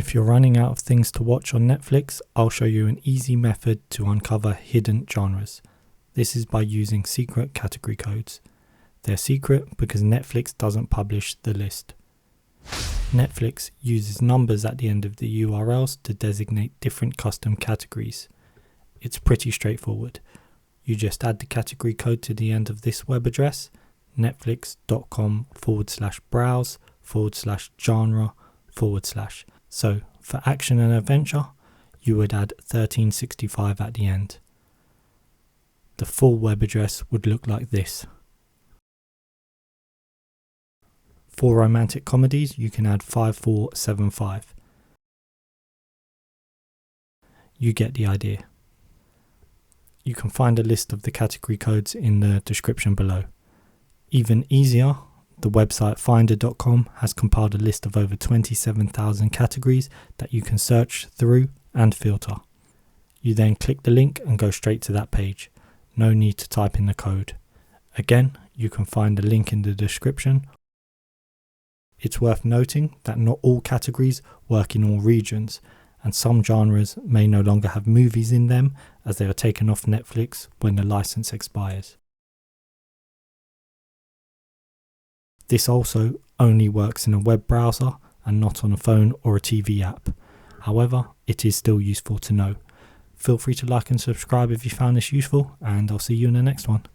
If you're running out of things to watch on Netflix, I'll show you an easy method to uncover hidden genres. This is by using secret category codes. They're secret because Netflix doesn't publish the list. Netflix uses numbers at the end of the URLs to designate different custom categories. It's pretty straightforward. You just add the category code to the end of this web address, netflix.com/browse/genre/. So for action and adventure, you would add 1365 at the end. The full web address would look like this. For romantic comedies, you can add 5475. You get the idea. You can find a list of the category codes in the description below. Even easier, the website finder.com has compiled a list of over 27,000 categories that you can search through and filter. You then click the link and go straight to that page. No need to type in the code. Again, you can find the link in the description. It's worth noting that not all categories work in all regions, and some genres may no longer have movies in them as they are taken off Netflix when the license expires. This also only works in a web browser and not on a phone or a TV app. However, it is still useful to know. Feel free to like and subscribe if you found this useful, and I'll see you in the next one.